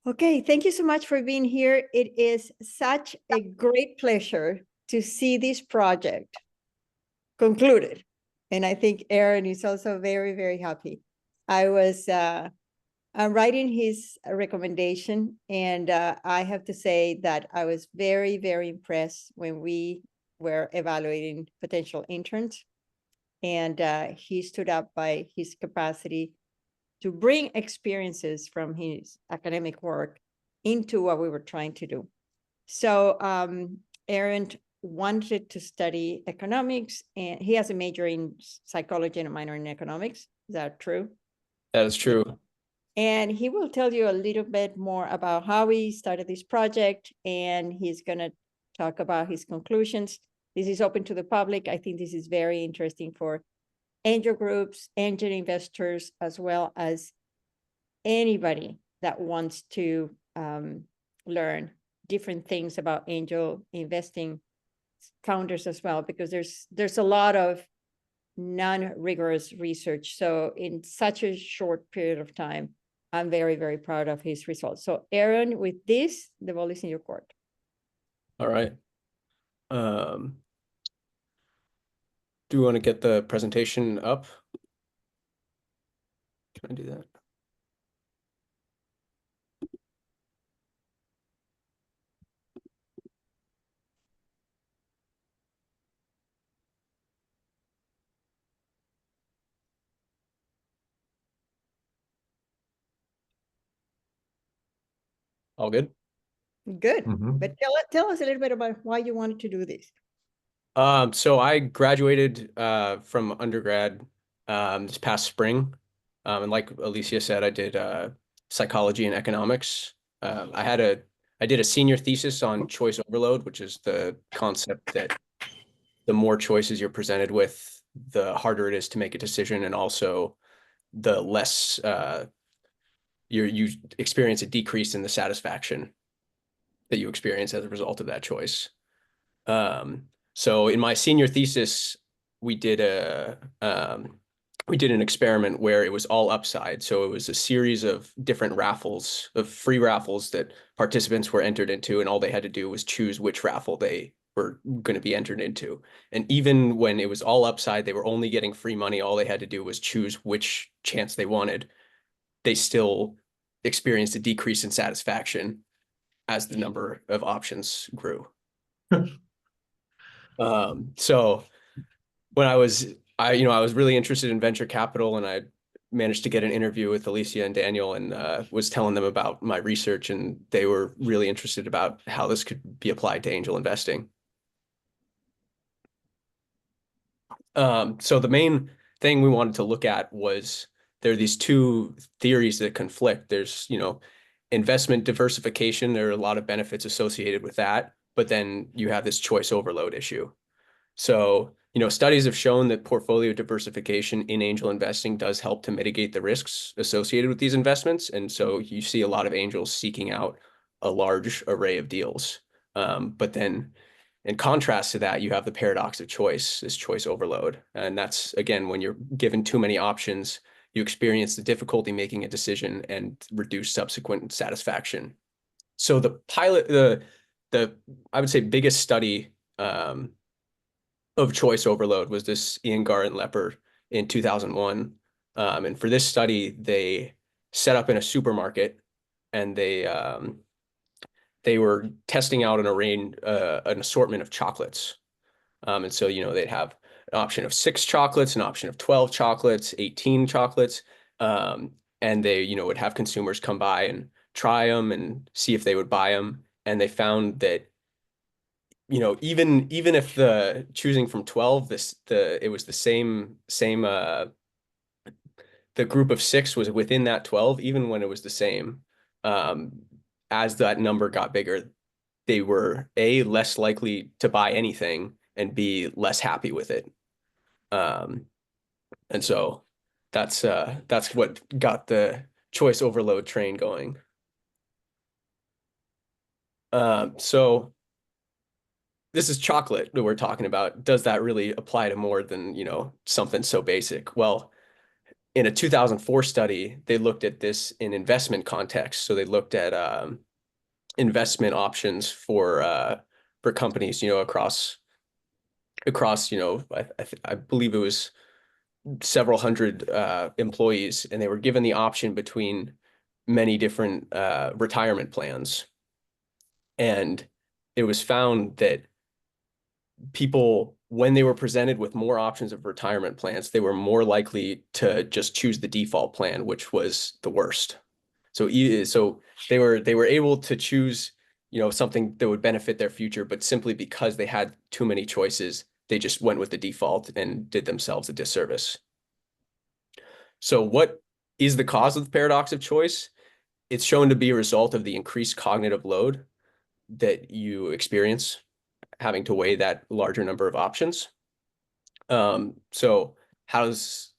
Okay, thank you so much for being here. It is such a great pleasure to see this project concluded. And I think Aaron is also very, very happy. I'm writing his recommendation, and I have to say that I was very, very impressed when we were evaluating potential interns. And he stood up by his capacity to bring experiences from his academic work into what we were trying to do. So Aaron wanted to study economics, and he has a major in psychology and a minor in economics. Is that true? That is true. And he will tell you a little bit more about how he started this project, and he's going to talk about his conclusions. This is open to the public. I think this is very interesting for angel groups, angel investors, as well as anybody that wants to learn different things about angel investing founders as well, because there's a lot of non-rigorous research. So in such a short period of time, I'm very, very proud of his results. So Aaron, with this, the ball is in your court. All right. Do you want to get the presentation up? Can I do that? All good? Good. But tell us a little bit about why you wanted to do this. So I graduated from undergrad this past spring. And like Alicia said, I did psychology and economics. I did a senior thesis on choice overload, which is the concept that the more choices you're presented with, the harder it is to make a decision, and also the less you experience a decrease in the satisfaction that you experience as a result of that choice. So in my senior thesis, we did an experiment where it was all upside. So it was a series of different raffles, of free raffles that participants were entered into, and all they had to do was choose which raffle they were going to be entered into. And even when it was all upside, they were only getting free money. All they had to do was choose which chance they wanted. They still experienced a decrease in satisfaction as the number of options grew. So when I was really interested in venture capital, and I managed to get an interview with Alicia and Daniel, and was telling them about my research, and they were really interested about how this could be applied to angel investing. So the main thing we wanted to look at was there are these two theories that conflict. There's, investment diversification. There are a lot of benefits associated with that, but then you have this choice overload issue. So, studies have shown that portfolio diversification in angel investing does help to mitigate the risks associated with these investments. And so you see a lot of angels seeking out a large array of deals. But then in contrast to that, you have the paradox of choice, this choice overload. And that's, again, when you're given too many options, you experience the difficulty making a decision and reduce subsequent satisfaction. So the I would say biggest study of choice overload was this Ian Garrett Lepper in 2001. And for this study, they set up in a supermarket, and they were testing out an assortment of chocolates. And so, they'd have an option of 6 chocolates, an option of 12 chocolates, 18 chocolates. And they, would have consumers come by and try them and see if they would buy them. And they found that, even if the choosing from 12, it was the same, the group of 6 was within that 12, even when it was the same, as that number got bigger, they were A, less likely to buy anything, and B, less happy with it. And so that's what got the choice overload train going. So this is chocolate that we're talking about. Does that really apply to more than, something so basic? Well, in a 2004 study, they looked at this in investment context. So they looked at investment options for companies, across I believe it was several hundred employees, and they were given the option between many different retirement plans. And it was found that people, when they were presented with more options of retirement plans, they were more likely to just choose the default plan, which was the worst. So they were able to choose, something that would benefit their future, but simply because they had too many choices, they just went with the default and did themselves a disservice. So what is the cause of the paradox of choice? It's shown to be a result of the increased cognitive load that you experience having to weigh that larger number of options. So how does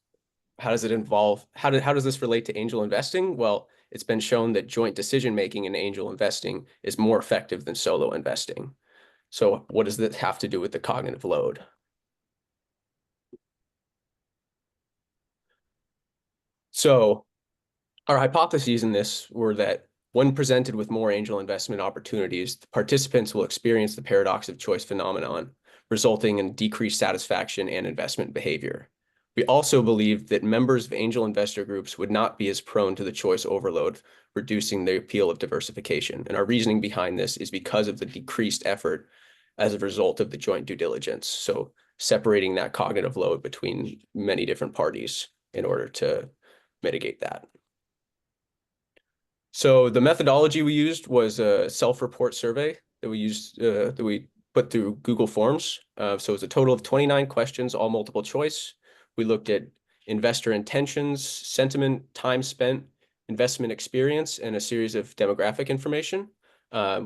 it involve, how does this relate to angel investing? Well, it's been shown that joint decision-making in angel investing is more effective than solo investing. So what does that have to do with the cognitive load? So our hypotheses in this were that when presented with more angel investment opportunities, the participants will experience the paradox of choice phenomenon, resulting in decreased satisfaction and investment behavior. We also believe that members of angel investor groups would not be as prone to the choice overload, reducing the appeal of diversification. And our reasoning behind this is because of the decreased effort as a result of the joint due diligence. So separating that cognitive load between many different parties in order to mitigate that. So the methodology we used was a self-report survey that we put through Google Forms. So it's a total of 29 questions, all multiple choice. We looked at investor intentions, sentiment, time spent, investment experience, and a series of demographic information.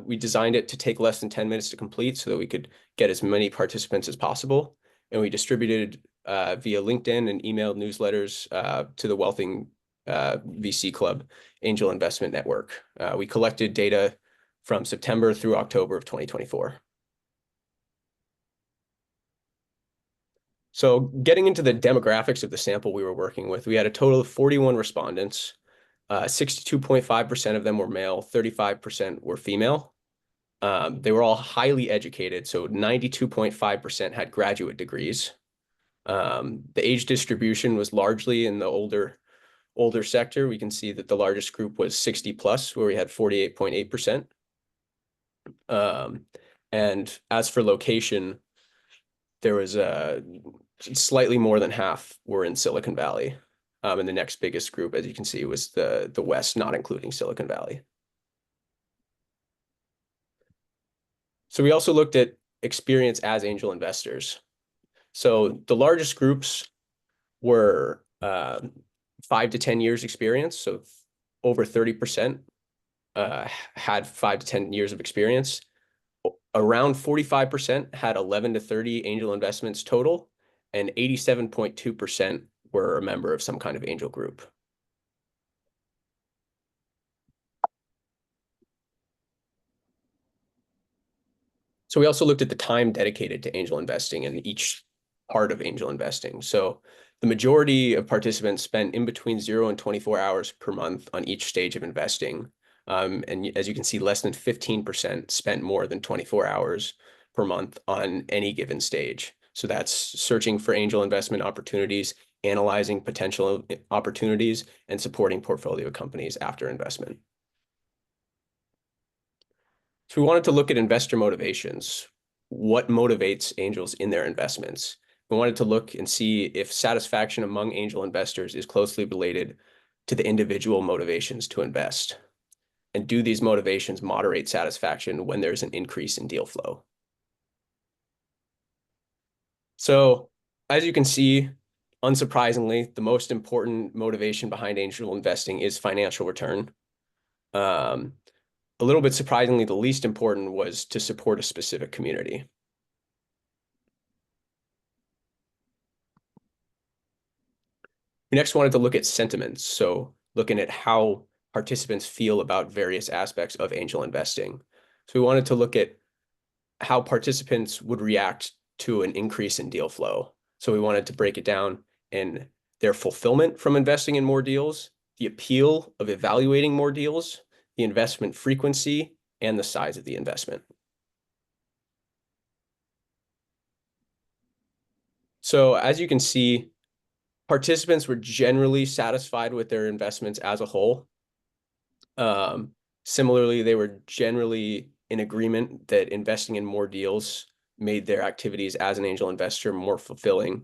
We designed it to take less than 10 minutes to complete so that we could get as many participants as possible. And we distributed via LinkedIn and emailed newsletters to the Wealthing VC Club Angel Investment Network. We collected data from September through October of 2024. So getting into the demographics of the sample we were working with, we had a total of 41 respondents. 62.5% of them were male, 35% were female. They were all highly educated, so 92.5% had graduate degrees. The age distribution was largely in the older sector. We can see that the largest group was 60 plus, where we had 48.8%. And as for location, there was slightly more than half were in Silicon Valley. And the next biggest group, as you can see, was the West, not including Silicon Valley. So we also looked at experience as angel investors. So the largest groups were 5 to 10 years experience. So over 30% had 5 to 10 years of experience. Around 45% had 11 to 30 angel investments total, and 87.2% were a member of some kind of angel group. So we also looked at the time dedicated to angel investing in each part of angel investing. So the majority of participants spent in between 0 and 24 hours per month on each stage of investing. And as you can see, less than 15% spent more than 24 hours per month on any given stage. So that's searching for angel investment opportunities, analyzing potential opportunities, and supporting portfolio companies after investment. So we wanted to look at investor motivations. What motivates angels in their investments? We wanted to look and see if satisfaction among angel investors is closely related to the individual motivations to invest. And do these motivations moderate satisfaction when there's an increase in deal flow? So as you can see, unsurprisingly, the most important motivation behind angel investing is financial return. A little bit surprisingly, the least important was to support a specific community. We next wanted to look at sentiments. So looking at how participants feel about various aspects of angel investing. So we wanted to look at how participants would react to an increase in deal flow. So we wanted to break it down and their fulfillment from investing in more deals, the appeal of evaluating more deals, the investment frequency, and the size of the investment. So as you can see, participants were generally satisfied with their investments as a whole. Similarly, they were generally in agreement that investing in more deals made their activities as an angel investor more fulfilling.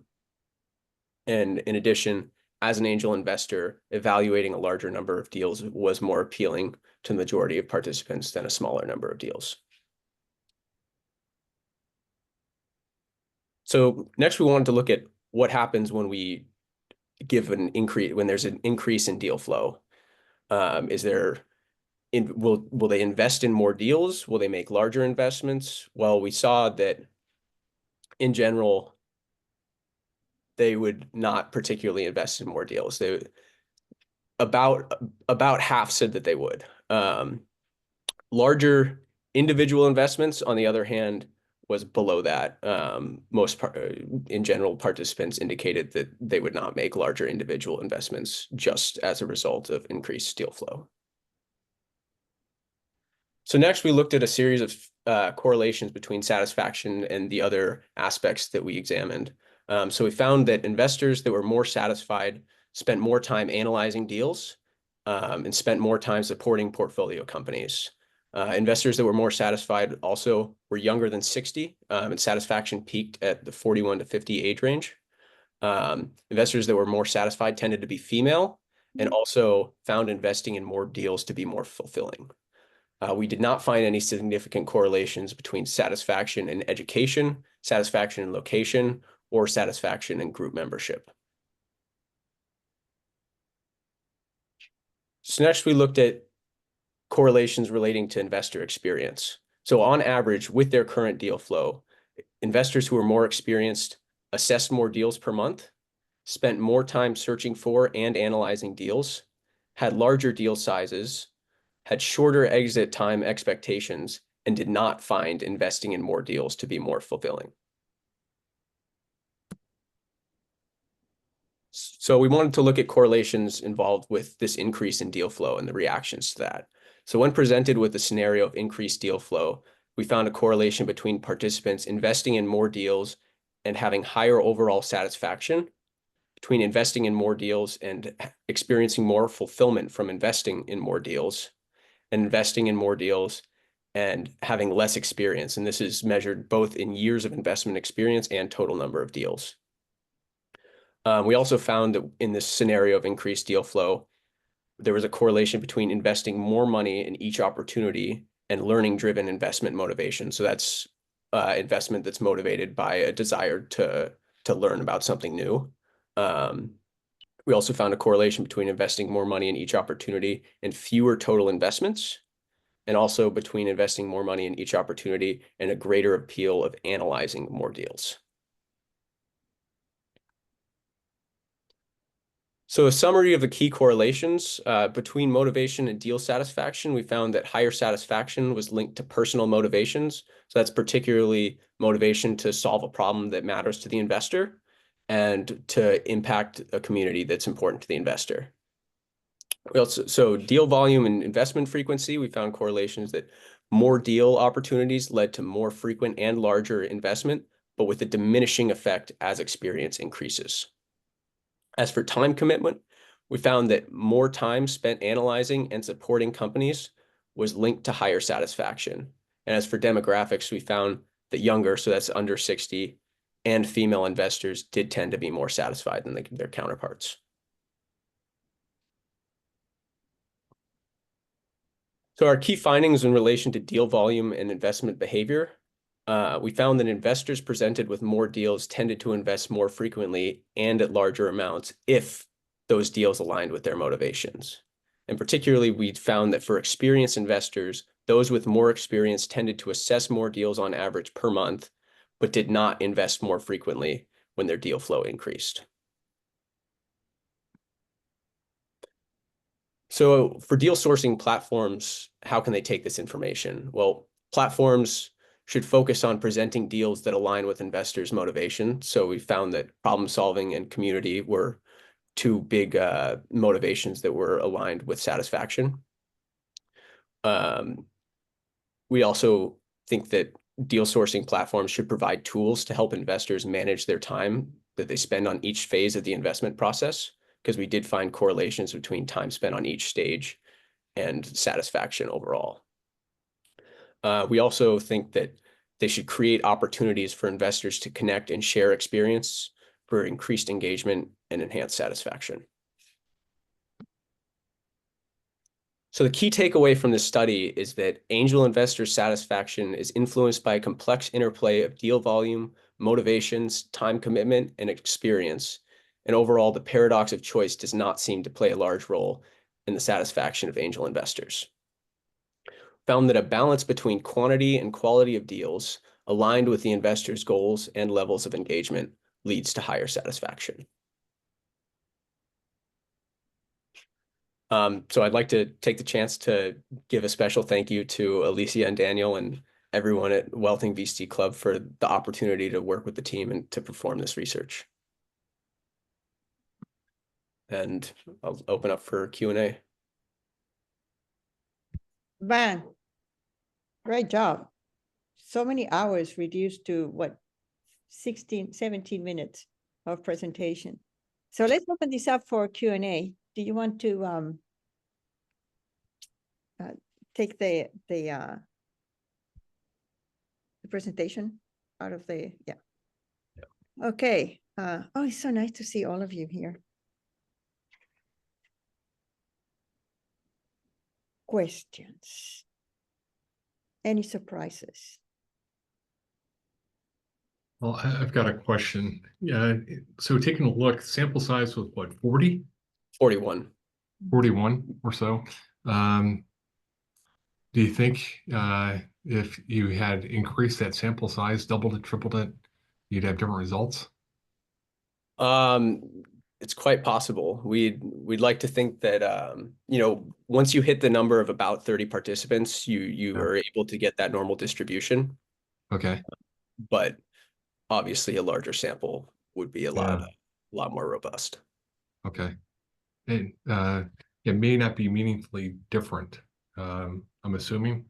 And in addition, as an angel investor, evaluating a larger number of deals was more appealing to the majority of participants than a smaller number of deals. So next, we wanted to look at what happens when we give an increase, when there's an increase in deal flow. Will they invest in more deals? Will they make larger investments? Well, we saw that in general, they would not particularly invest in more deals. About half said that they would. Larger individual investments, on the other hand, was below that. In general, participants indicated that they would not make larger individual investments just as a result of increased deal flow. So next, we looked at a series of correlations between satisfaction and the other aspects that we examined. So we found that investors that were more satisfied spent more time analyzing deals and spent more time supporting portfolio companies. Investors that were more satisfied also were younger than 60, and satisfaction peaked at the 41 to 50 age range. Investors that were more satisfied tended to be female and also found investing in more deals to be more fulfilling. We did not find any significant correlations between satisfaction in education, satisfaction in location, or satisfaction in group membership. So next, we looked at correlations relating to investor experience. So on average, with their current deal flow, investors who were more experienced assessed more deals per month, spent more time searching for and analyzing deals, had larger deal sizes, had shorter exit time expectations, and did not find investing in more deals to be more fulfilling. So we wanted to look at correlations involved with this increase in deal flow and the reactions to that. So when presented with the scenario of increased deal flow, we found a correlation between participants investing in more deals and having higher overall satisfaction, between investing in more deals and experiencing more fulfillment from investing in more deals, and investing in more deals and having less experience. And this is measured both in years of investment experience and total number of deals. We also found that in this scenario of increased deal flow, there was a correlation between investing more money in each opportunity and learning-driven investment motivation. So that's investment that's motivated by a desire to learn about something new. We also found a correlation between investing more money in each opportunity and fewer total investments, and also between investing more money in each opportunity and a greater appeal of analyzing more deals. So a summary of the key correlations between motivation and deal satisfaction, we found that higher satisfaction was linked to personal motivations. So that's particularly motivation to solve a problem that matters to the investor and to impact a community that's important to the investor. So deal volume and investment frequency, we found correlations that more deal opportunities led to more frequent and larger investment, but with a diminishing effect as experience increases. As for time commitment, we found that more time spent analyzing and supporting companies was linked to higher satisfaction. And as for demographics, we found that younger, so that's under 60, and female investors did tend to be more satisfied than their counterparts. So our key findings in relation to deal volume and investment behavior, we found that investors presented with more deals tended to invest more frequently and at larger amounts if those deals aligned with their motivations. And particularly, we found that for experienced investors, those with more experience tended to assess more deals on average per month, but did not invest more frequently when their deal flow increased. So for deal sourcing platforms, how can they take this information? Well, platforms should focus on presenting deals that align with investors' motivation. So we found that problem solving and community were two big motivations that were aligned with satisfaction. We also think that deal sourcing platforms should provide tools to help investors manage their time that they spend on each phase of the investment process, because we did find correlations between time spent on each stage and satisfaction overall. We also think that they should create opportunities for investors to connect and share experience for increased engagement and enhanced satisfaction. So the key takeaway from this study is that angel investor satisfaction is influenced by a complex interplay of deal volume, motivations, time commitment, and experience. And overall, the paradox of choice does not seem to play a large role in the satisfaction of angel investors. Found that a balance between quantity and quality of deals aligned with the investor's goals and levels of engagement leads to higher satisfaction. So I'd like to take the chance to give a special thank you to Alicia and Daniel and everyone at Wealthing VC Club for the opportunity to work with the team and to perform this research. And I'll open up for Q&A. Van, great job. So many hours reduced to what, 16, 17 minutes of presentation. So let's open this up for Q&A. Do you want to take the presentation out of the, yeah. Okay. Oh, it's so nice to see all of you here. Questions? Any surprises? Well, I've got a question. Yeah, so taking a look, sample size was what, 40? 41. 41 or so. Do you think if you had increased that sample size, doubled it, tripled it, you'd have different results? It's quite possible. We'd like to think that you know, once you hit the number of about 30 participants, you are able to get that normal distribution. Okay. But obviously a larger sample would be a lot more robust. Okay. And it may not be meaningfully different, I'm assuming.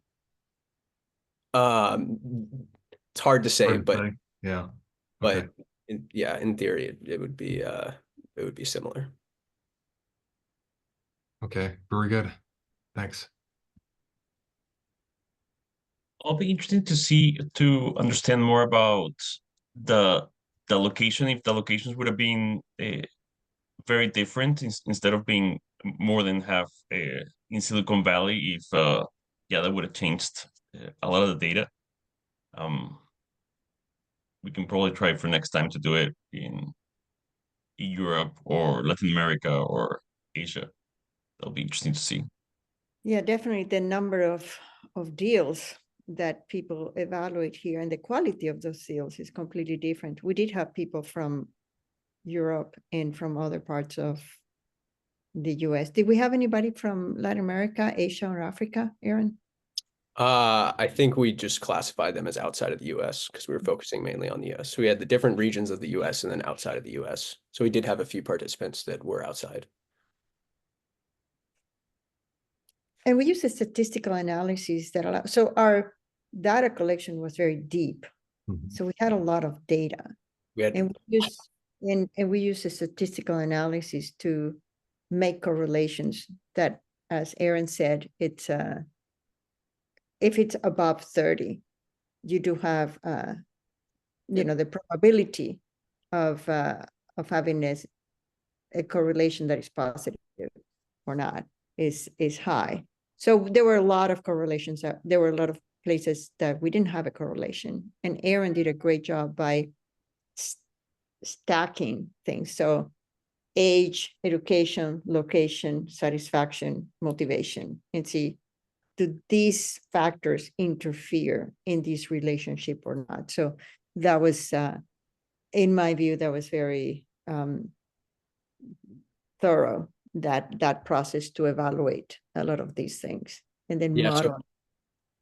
It's hard to say, Hard to but say. Yeah. but Okay. in theory, it would be similar. Okay. Very good. Thanks. I'll be interested to understand more about the location, if the locations would have been very different instead of being more than half in Silicon Valley, if yeah, that would have changed a lot of the data. We can probably try for next time to do it in Europe or Latin America or Asia. That'll be interesting to see. Yeah, definitely the number of deals that people evaluate here and the quality of those deals is completely different. We did have people from Europe and from other parts of the US. Did we have anybody from Latin America, Asia, or Africa, Aaron? I think we just classified them as outside of the US because we were focusing mainly on the US. So we had the different regions of the US and then outside of the US. So we did have a few participants that were outside. And we use a statistical analysis that allow, so our data collection was very deep. Mhm. So we had a lot of data. We had And we use a statistical analysis to make correlations that, as Aaron said, it's if it's above 30, you do have you know, the probability of having a correlation that is positive or not is high. So there were a lot of correlations. There were a lot of places that we didn't have a correlation, and Aaron did a great job by stacking things. So age, education, location, satisfaction, motivation, and see, do these factors interfere in this relationship or not? So that was, in my view, that was very thorough, that process to evaluate a lot of these things and then model.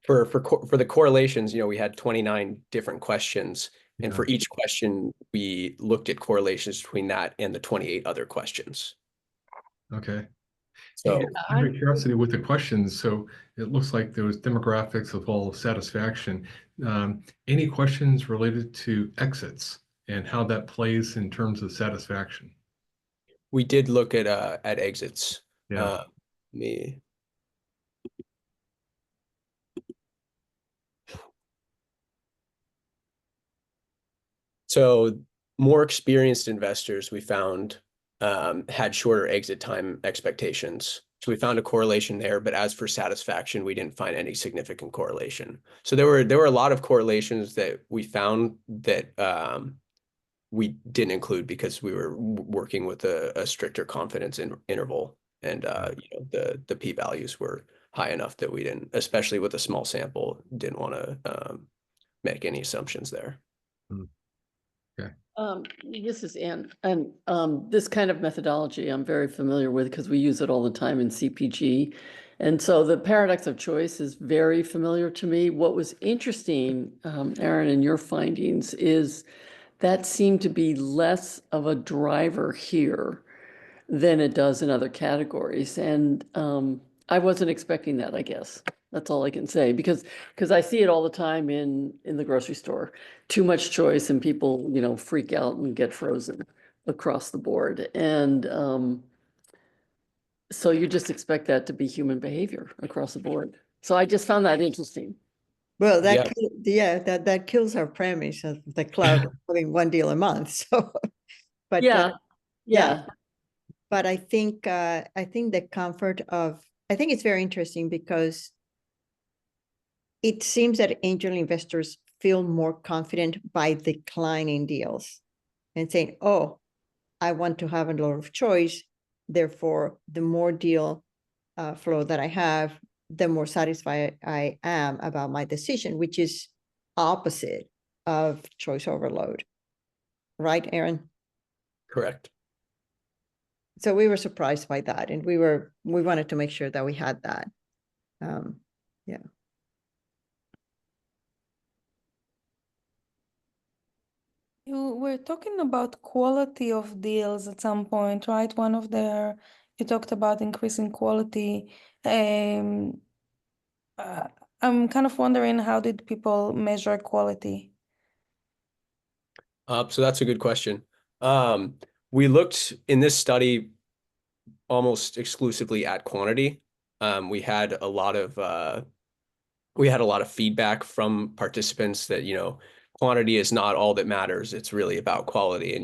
So for the correlations, you know, we had 29 different questions. And Yeah. for each question, we looked at correlations between that and the 28 other questions. Okay. So And out of curiosity with the questions, so it looks like there was demographics of all satisfaction. Any questions related to exits and how that plays in terms of satisfaction? we did look at exits. Yeah. Me. So more experienced investors we found had shorter exit time expectations. So we found a correlation there, but as for satisfaction, we didn't find any significant correlation. So there were a lot of correlations that we found that we didn't include because we were working with a stricter confidence interval, and the p-values were high enough that we didn't, especially with a small sample, didn't want to make any assumptions there. This is Ann, and this kind of methodology I'm very familiar with because we use it all the time in CPG. And so the paradox of choice is very familiar to me. What was interesting, Aaron, in your findings is that seemed to be less of a driver here than it does in other categories. And I wasn't expecting that, I guess. That's all I can say, because I see it all the time in the grocery store. Too much choice and people, freak out and get frozen across the board. And so you just expect that to be human behavior across the board. So I just found that interesting. Well, Yeah. that kills our premise of the cloud having one deal a month. So, but Yeah. but I think the comfort of, I think it's very interesting because it seems that angel investors feel more confident by declining deals and saying, oh, I want to have a lot of choice. Therefore, the more deal flow that I have, the more satisfied I am about my decision, which is opposite of choice overload. Right, Aaron? Correct. So we were surprised by that, and we wanted to make sure that we had that. Yeah. You were talking about quality of deals at some point, right? You talked about increasing quality. I'm kind of wondering, how did people measure quality? So that's a good question. We looked in this study almost exclusively at quantity. We had a lot of feedback from participants that, quantity is not all that matters. It's really about quality. And,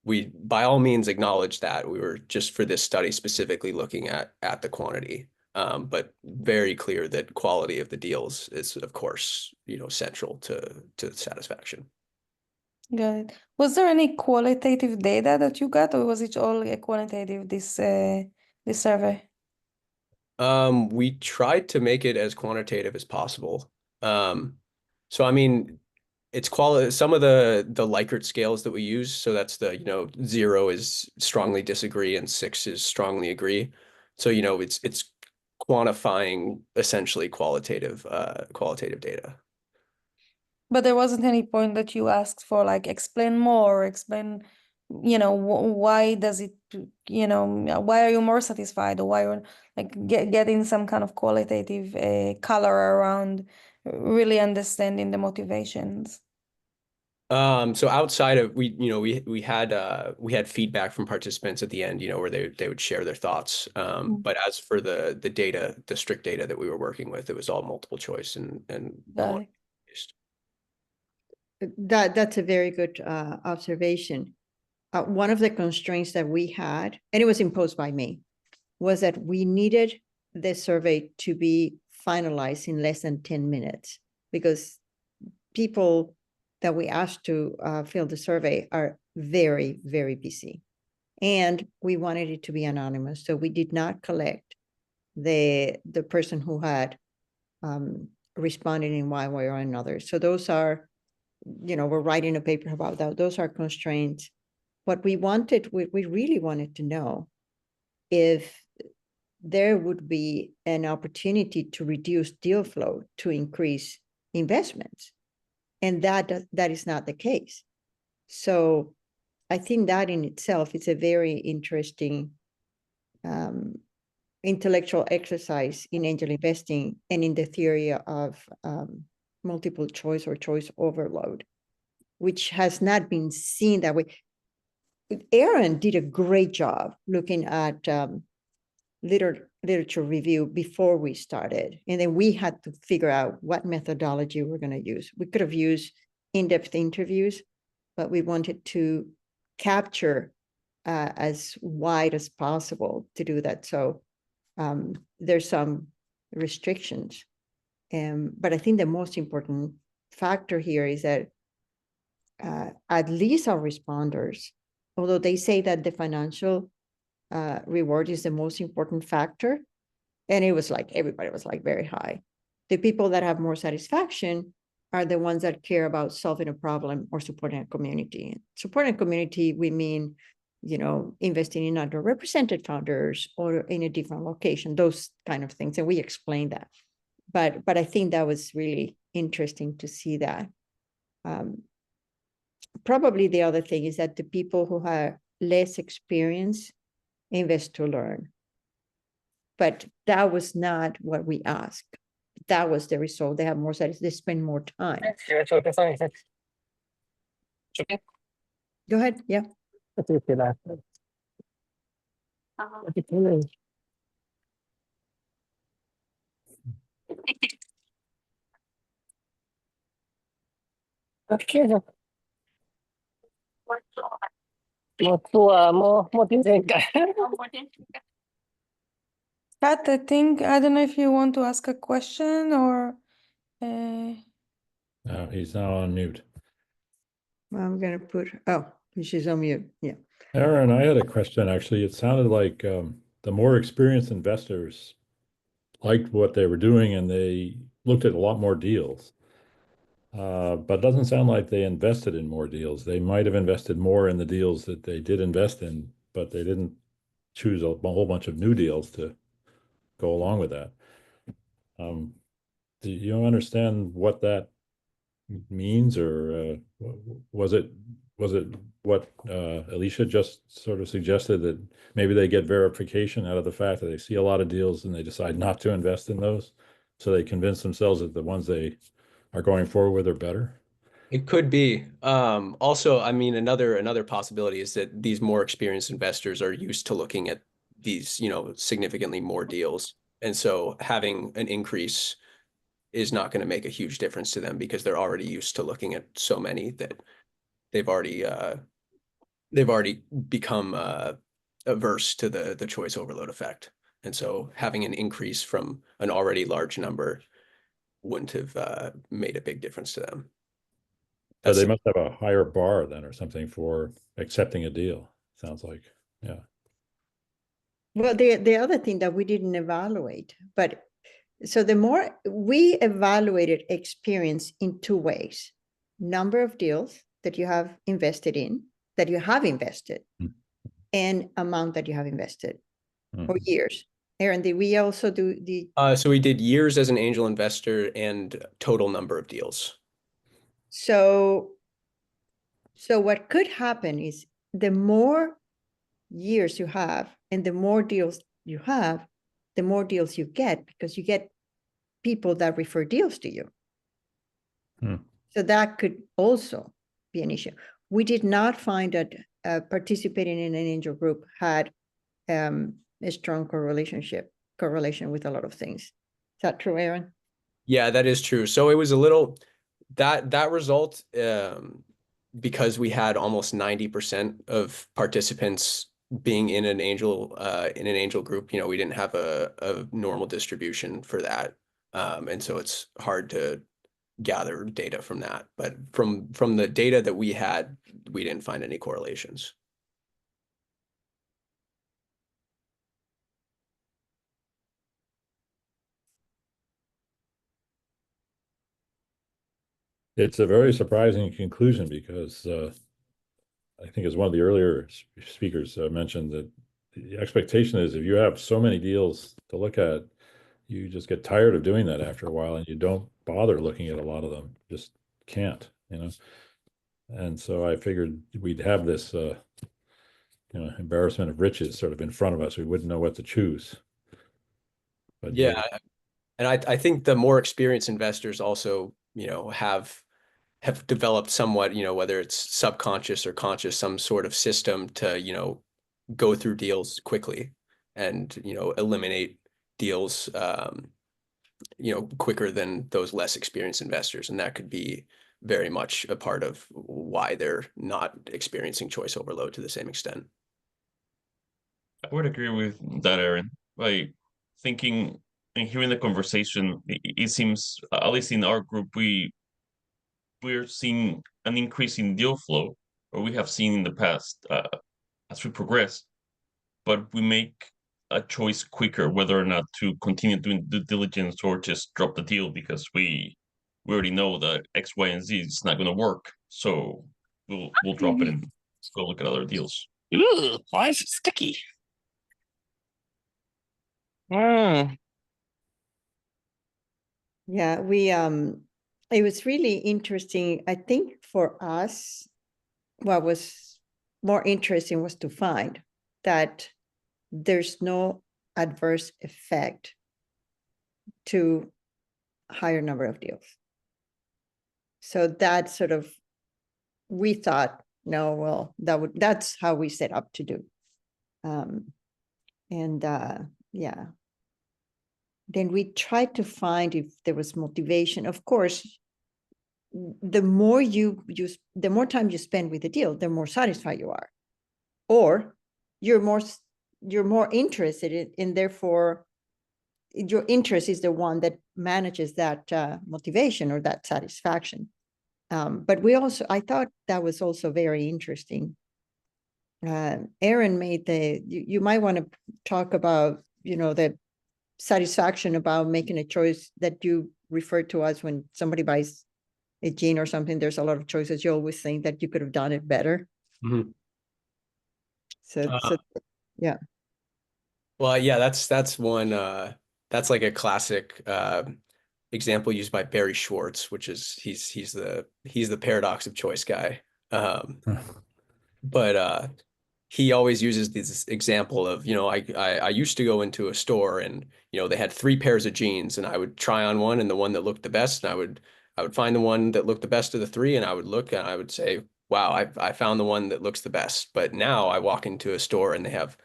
we by all means acknowledge that. We were just for this study specifically looking at the quantity, but very clear that quality of the deals is, of course, central to satisfaction. Got it. Was there any qualitative data that you got, or was it all quantitative, this survey? We tried to make it as quantitative as possible. So I mean, it's quality. Some of the Likert scales that we use. So that's the 0 is strongly disagree and 6 is strongly agree. So it's quantifying essentially qualitative data. But there wasn't any point that you asked for, like, explain more, explain, why does it, why are you more satisfied, or why you're like getting some kind of qualitative color around really understanding the motivations. So outside of we had feedback from participants at the end, where they would share their thoughts. But as for the data, the strict data that we were working with, it was all multiple choice and Got it. That's a very good observation. One of the constraints that we had, and it was imposed by me, was that we needed the survey to be finalized in less than 10 minutes, because people that we asked to fill the survey are very, very busy. And we wanted it to be anonymous. So we did not collect the person who had responded in one way or another. So those are, we're writing a paper about that. Those are constraints. What we wanted, we really wanted to know if there would be an opportunity to reduce deal flow to increase investments. And that is not the case. So I think that in itself is a very interesting intellectual exercise in angel investing and in the theory of multiple choice or choice overload, which has not been seen that way. Aaron did a great job looking at literature review before we started. And then we had to figure out what methodology we're going to use. We could have used in-depth interviews, but we wanted to capture as wide as possible to do that. So there's some restrictions. But I think the most important factor here is that at least our responders, although they say that the financial reward is the most important factor, and it was like everybody was like very high. The people that have more satisfaction are the ones that care about solving a problem or supporting a community. Supporting a community, we mean, you know, investing in underrepresented founders or in a different location, those kind of things. And we explained that. But I think that was really interesting to see that. Probably the other thing is that the people who have less experience invest to learn. But that was not what we asked. That was the result. They have more satisfaction. They spend more time. Go ahead. Yeah. Pat, I think, I don't know if you want to ask a question or No, he's now on mute. Well, I'm going to put, oh, she's on mute. Yeah. Aaron, I had a question, actually. It sounded like the more experienced investors liked what they were doing and they looked at a lot more deals. But it doesn't sound like they invested in more deals. They might have invested more in the deals that they did invest in, but they didn't choose a whole bunch of new deals to go along with that. Do you understand what that means, or was it what Alicia just sort of suggested, that maybe they get verification out of the fact that they see a lot of deals and they decide not to invest in those, so they convince themselves that the ones they are going forward with are better? It could be. Also, I mean, another possibility is that these more experienced investors are used to looking at these, you know, significantly more deals. And so having an increase is not going to make a huge difference to them because they're already used to looking at so many that they've already become averse to the choice overload effect. And so having an increase from an already large number wouldn't have made a big difference to them. So they must have a higher bar then or something for accepting a deal, sounds like. Yeah. Well, the other thing that we didn't evaluate, but so the more we evaluated experience in two ways: number of deals that you have invested in, that you have invested, and amount that you have invested, or years. Aaron, did we also do the? So we did years as an angel investor and total number of deals. So what could happen is the more years you have and the more deals you have, the more deals you get, because you get people that refer deals to you. So that could also be an issue. We did not find that participating in an angel group had a strong correlation with a lot of things. Is that true, Aaron? Yeah, that is true. So it was a little, that result, because we had almost 90% of participants being in an angel group, you know, we didn't have a normal distribution for that. And so it's hard to gather data from that. But from the data that we had, we didn't find any correlations. It's a very surprising conclusion because I think as one of the earlier speakers mentioned, that the expectation is if you have so many deals to look at, you just get tired of doing that after a while and you don't bother looking at a lot of them. Just can't, you know. And so I figured we'd have this, embarrassment of riches sort of in front of us. We wouldn't know what to choose. But Yeah. And I think the more experienced investors also, have developed somewhat, whether it's subconscious or conscious, some sort of system to, go through deals quickly and, eliminate deals, quicker than those less experienced investors. And that could be very much a part of why they're not experiencing choice overload to the same extent. I would agree with that, Aaron. Like thinking and hearing the conversation, it seems, at least in our group, we're seeing an increase in deal flow, or we have seen in the past as we progress, but we make a choice quicker whether or not to continue doing due diligence or just drop the deal because we already know that X, Y, and Z is not going to work. So we'll drop it and go look at other deals. Ugh, why is it sticky? Mm. Yeah, it was really interesting. I think for us, what was more interesting was to find that there's no adverse effect to higher number of deals. So that sort of, we thought, no, well, that's how we set up to do. Yeah. Then we tried to find if there was motivation. Of course, the more the more time you spend with the deal, the more satisfied you are, or you're more interested in, therefore your interest is the one that manages that motivation or that satisfaction. But I thought that was also very interesting. Aaron made you might want to talk about, the satisfaction about making a choice that you refer to as when somebody buys a gene or something, there's a lot of choices. You always think that you could have done it better. Mm-hmm. So yeah. Well, yeah, that's one, that's like a classic example used by Barry Schwartz, which is he's the paradox of choice guy. But he always uses this example of, I used to go into a store and, they had 3 pairs of jeans and I would try on one and the one that looked the best. And I would find the one that looked the best of the 3 and I would look and I would say, wow, I found the one that looks the best. But now I walk into a store and they have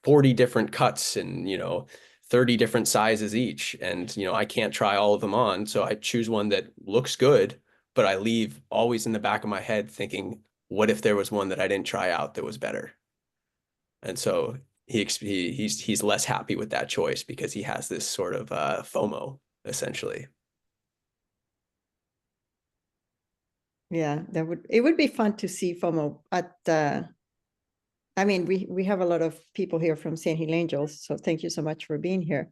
40 different cuts and, 30 different sizes each. And, I can't try all of them on. So I choose one that looks good, but I leave always in the back of my head thinking, what if there was one that I didn't try out that was better? And so he's less happy with that choice because he has this sort of FOMO essentially. Yeah, it would be fun to see FOMO at I mean, we have a lot of people here from Sand Hill Angels, so thank you so much for being here.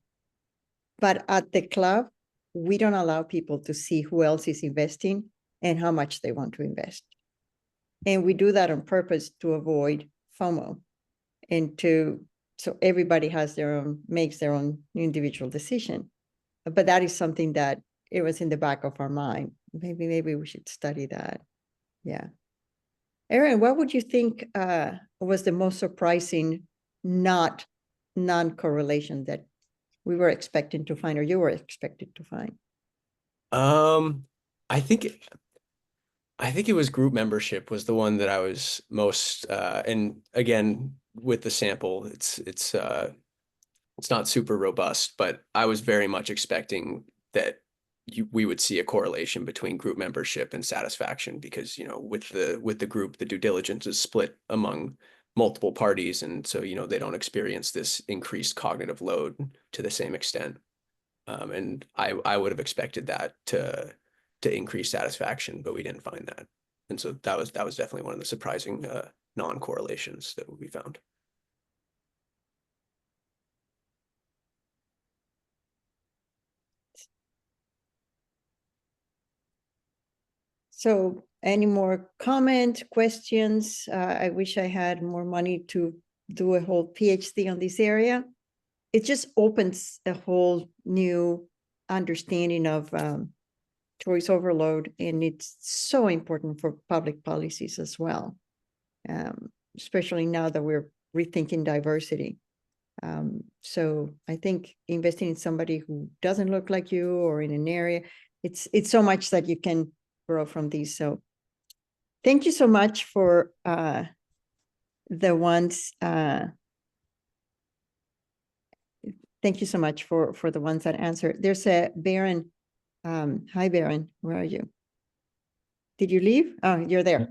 But at the club, we don't allow people to see who else is investing and how much they want to invest. And we do that on purpose to avoid FOMO and so everybody makes their own individual decision. But that is something that it was in the back of our mind. Maybe we should study that. Yeah. Aaron, what would you think was the most surprising non-correlation that we were expecting to find or you were expected to find? I think it was group membership was the one that I was most and again with the sample it's not super robust, but I was very much expecting that we would see a correlation between group membership and satisfaction because, with the group, the due diligence is split among multiple parties. And so, they don't experience this increased cognitive load to the same extent. And I would have expected that to increase satisfaction, but we didn't find that. And so that was definitely one of the surprising non-correlations that we found. So any more comments, questions? I wish I had more money to do a whole PhD on this area. It just opens a whole new understanding of choice overload, and it's so important for public policies as well, especially now that we're rethinking diversity. So I think investing in somebody who doesn't look like you or in an area, it's so much that you can grow from these. So thank you so much for the ones. Thank you so much for the ones that answered. There's a Baron. Hi, Baron. Where are you? Did you leave? Oh, you're there.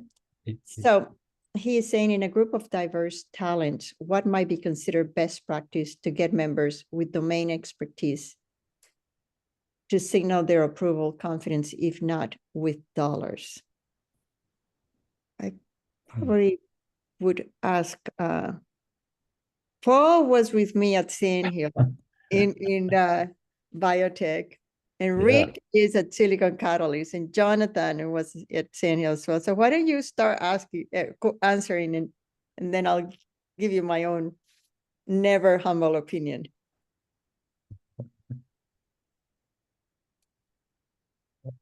So he is saying, in a group of diverse talents, what might be considered best practice to get members with domain expertise to signal their approval, confidence, if not with dollars? I probably would ask, Paul was with me at Sand Hill in biotech, and Rick is at Silicon Catalyst, and Jonathan was at Sand Hill as well. So why don't you start asking, answering, and then I'll give you my own never humble opinion.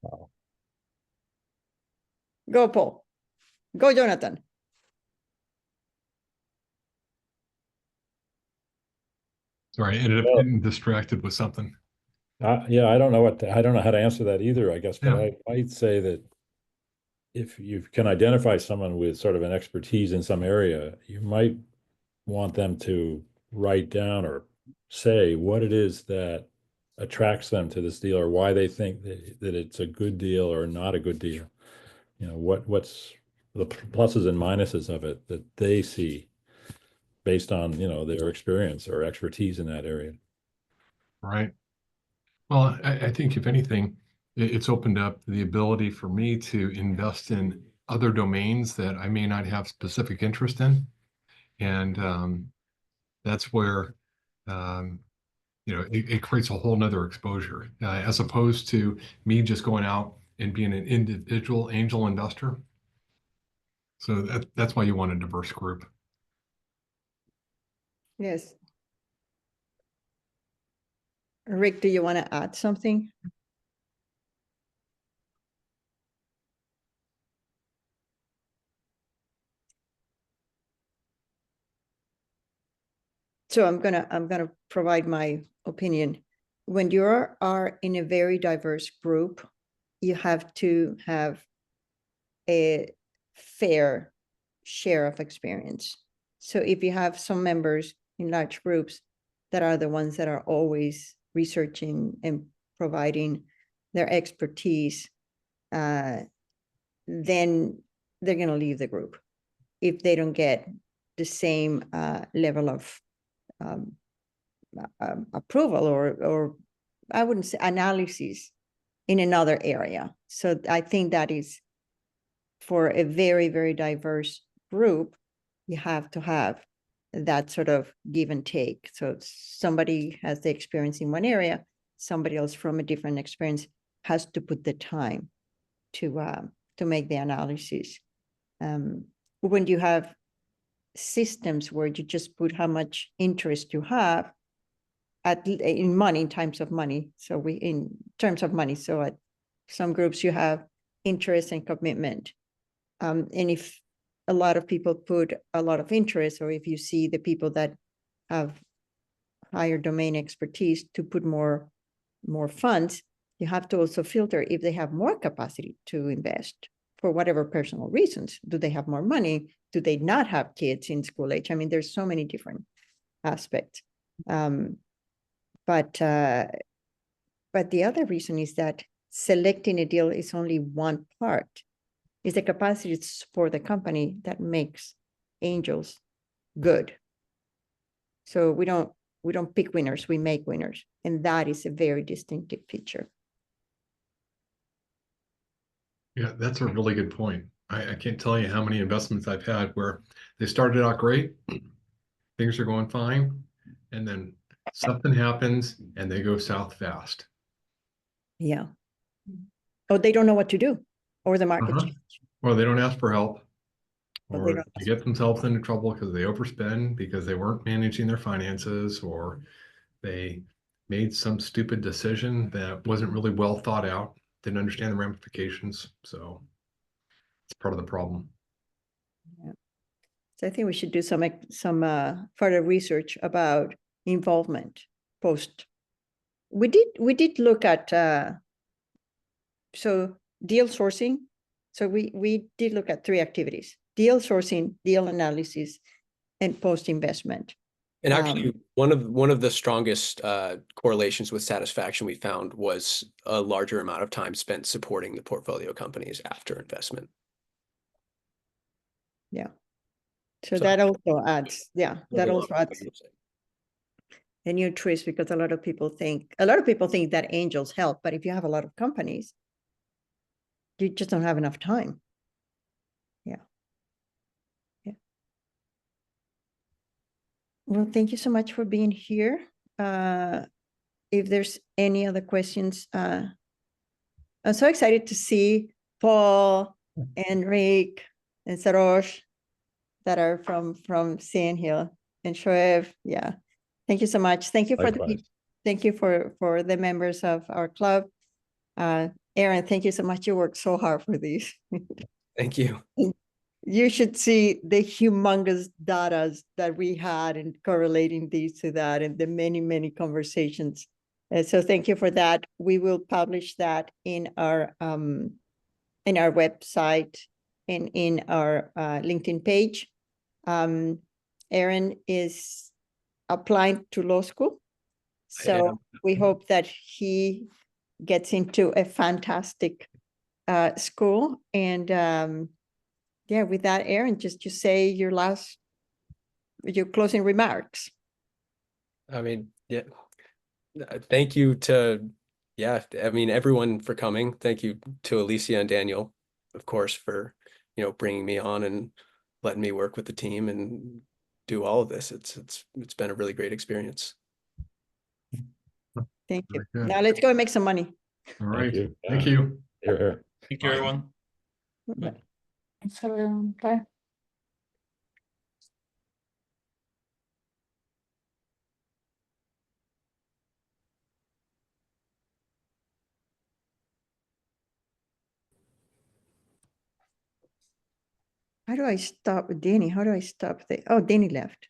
Wow. Go, Paul. Go, Jonathan. Sorry, I ended up getting distracted with something. Yeah, I don't know I don't know how to answer that either, I guess, but Yeah. I might say that if you can identify someone with sort of an expertise in some area, you might want them to write down or say what it is that attracts them to this deal, or why they think that it's a good deal or not a good deal. You know, what's the pluses and minuses of it that they see based on, you know, their experience or expertise in that area. Right. Well, I think if anything, it's opened up the ability for me to invest in other domains that I may not have specific interest in. And that's where, you know, it creates a whole nother exposure, as opposed to me just going out and being an individual angel investor. So that's why you want a diverse group. Yes. Rick, do you want to add something? So I'm gonna provide my opinion. When you are in a very diverse group, you have to have a fair share of experience. So if you have some members in large groups that are the ones that are always researching and providing their expertise, then they're going to leave the group if they don't get the same level of approval or I wouldn't say analysis in another area. So I think that is, for a very, very diverse group, you have to have that sort of give and take. So somebody has the experience in one area, somebody else from a different experience has to put the time to make the analysis. When you have systems where you just put how much interest you have in money, in terms of money. So in terms of money, so at some groups you have interest and commitment. And if a lot of people put a lot of interest, or if you see the people that have higher domain expertise to put more funds, you have to also filter if they have more capacity to invest for whatever personal reasons. Do they have more money? Do they not have kids in school age? I mean, there's so many different aspects. But the other reason is that selecting a deal is only one part. Is the capacity for the company that makes angels good. So we don't pick winners, we make winners. And that is a very distinctive feature. Yeah, that's a really good point. I can't tell you how many investments I've had where they started out great, things are going fine, and then something happens and they go south fast. Yeah. Oh, they don't know what to do, or the market change. Or they don't ask for help, Or or they get themselves into trouble because they overspend, because they weren't managing their finances, or they made some stupid decision that wasn't really well thought out. didn't understand the ramifications. So it's part of the problem. So I think we should do some further research about involvement post. We did look at so deal sourcing. So we did look at 3 activities: deal sourcing, deal analysis, and post investment. And actually, one of the strongest correlations with satisfaction we found was a larger amount of time spent supporting the portfolio companies after investment. Yeah. So that also adds, that also adds a new twist, because a lot of people think that angels help, but if you have a lot of companies, you just don't have enough time. Yeah. Well, thank you so much for being here. If there's any other questions, I'm so excited to see Paul and Rick and Sarosh that are from Sand Hill, and Shoaib. Yeah. Thank you so much. Thank you for the members of our club. Aaron, thank you so much. You worked so hard for these. Thank you. You should see the humongous data that we had in correlating these to that, and the many conversations. So thank you for that. We will publish that in our website and in our LinkedIn page. Aaron is applying to law school, so we hope that he gets into a fantastic school. And yeah, with that, Aaron, just say your closing remarks. I mean, yeah. Thank you to, everyone for coming. Thank you to Alicia and Daniel, of course, for, bringing me on and letting me work with the team and do all of this. It's been a really great experience. Thank you. Now let's go and make some money. All right. Thank you. Thank you. Here. Thank you, everyone. Bye. Thanks, everyone. Bye. How do I stop Danny? How do I stop oh, Danny left.